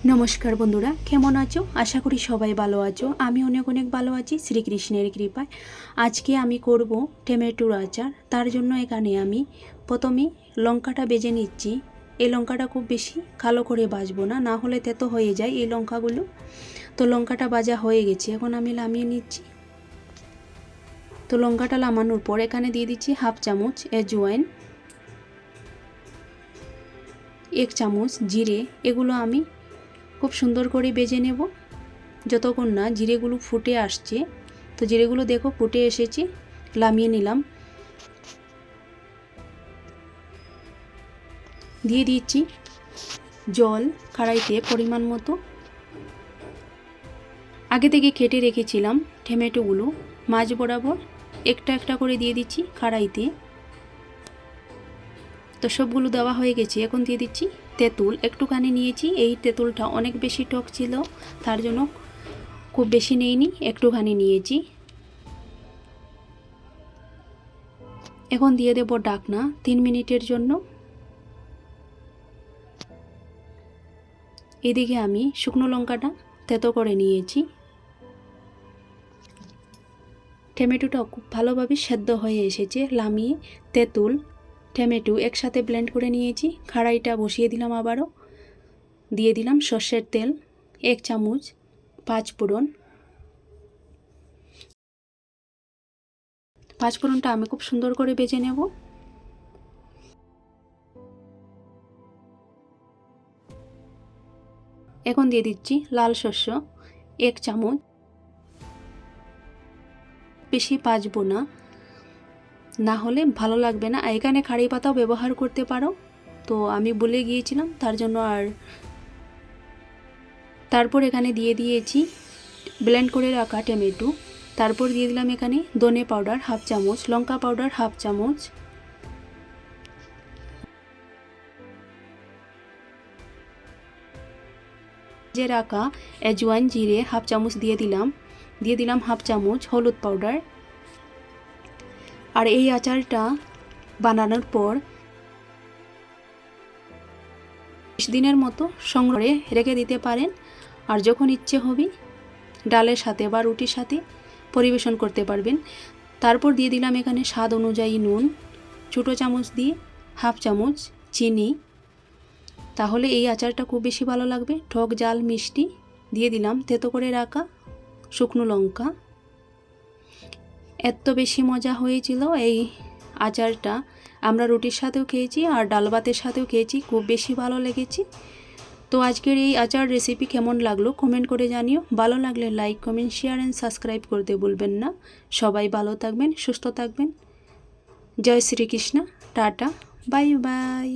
নমস্কার বন্ধুরা, কেমন আছো? আশা করি সবাই ভালো আছো। আমি অনেক অনেক ভালো আছি শ্রীকৃষ্ণের কৃপায়। আজকে আমি করব টমেটোর আচার। তার জন্য এখানে আমি প্রথমে লঙ্কাটা বেজে নিচ্ছি। এই লঙ্কাটা খুব বেশি কালো করে ভাজবো না, না হলে তেতো হয়ে যায় এই লঙ্কাগুলো। তো লঙ্কাটা ভাজা হয়ে গেছে, এখন আমি নামিয়ে নিচ্ছি। তো লঙ্কাটা নামানোর পর এখানে দিয়ে দিচ্ছি হাফ চামচ আজওয়াইন, 1 চামচ জিরে। এগুলো আমি খুব সুন্দর করে ভেজে নেব যতক্ষণ না জিরেগুলো ফুটে আসছে। তো জিরেগুলো দেখো ফুটে এসেছে, নামিয়ে নিলাম। দিয়ে দিচ্ছি জল কড়াইতে পরিমাণ মতো। আগে থেকে কেটে রেখেছিলাম টমেটোগুলো মাঝ বরাবর একটা একটা করে দিয়ে দিচ্ছি কড়াইতে। তো সবগুলো দেওয়া হয়ে গেছে। এখন দিয়ে দিচ্ছি তেঁতুল, একটুখানি নিয়েছি। এই তেঁতুলটা অনেক বেশি টক ছিল, তার জন্য খুব বেশি নেইনি, একটুখানি নিয়েছি। এখন দিয়ে দেব ঢাকনা 3 মিনিটের জন্য। এদিকে আমি শুকনো লঙ্কাটা তেতো করে নিয়েছি। টমেটোটা খুব ভালোভাবে সেদ্ধ হয়ে এসেছে। নামিয়ে তেঁতুল টমেটো একসাথে ব্লেন্ড করে নিয়েছি। কড়াইটা বসিয়ে দিলাম, আবারও দিয়ে দিলাম সর্ষের তেল 1 চামচ, 5 ফোড়ন। 5 ফোড়নটা আমি খুব সুন্দর করে ভেজে নেব। এখন দিয়ে দিচ্ছি লাল সর্ষ 1 চামচ। বেশি ভাজবো না, না হলে ভালো লাগবে না। এখানে কারি পাতাও ব্যবহার করতে পারো, তো আমি ভুলে গিয়েছিলাম তার জন্য। তারপর এখানে দিয়ে দিয়েছি ব্লেন্ড করে রাখা টমেটো। তারপর দিয়ে দিলাম এখানে ধনে পাউডার হাফ চামচ, লঙ্কা পাউডার হাফ চামচ, যে রাখা আজওয়াইন জিরে হাফ চামচ দিয়ে দিলাম হাফ চামচ হলুদ পাউডার। আর এই আচারটা বানানোর পর 20 দিনের মতো সংগ্রহে রেখে দিতে পারেন। আর যখন ইচ্ছে হবে ডালের সাথে বা রুটির সাথে পরিবেশন করতে পারবেন। তারপর দিয়ে দিলাম এখানে স্বাদ অনুযায়ী নুন, ছোটো চামচ দিয়ে হাফ চামচ চিনি। তাহলে এই আচারটা খুব বেশি ভালো লাগবে, টক ঝাল মিষ্টি। দিয়ে দিলাম তেতো করে রাখা শুকনো লঙ্কা। এত বেশি মজা হয়েছিল এই আচারটা। আমরা রুটির সাথেও খেয়েছি আর ডাল ভাতের সাথেও খেয়েছি, খুব বেশি ভালো লেগেছে। তো আজকের এই আচার রেসিপি কেমন লাগলো কমেন্ট করে জানিও। ভালো লাগলে like comment share and subscribe করতে ভুলবেন না। সবাই ভালো থাকবেন, সুস্থ থাকবেন। জয় শ্রীকৃষ্ণ, টাটা, বাই বাই।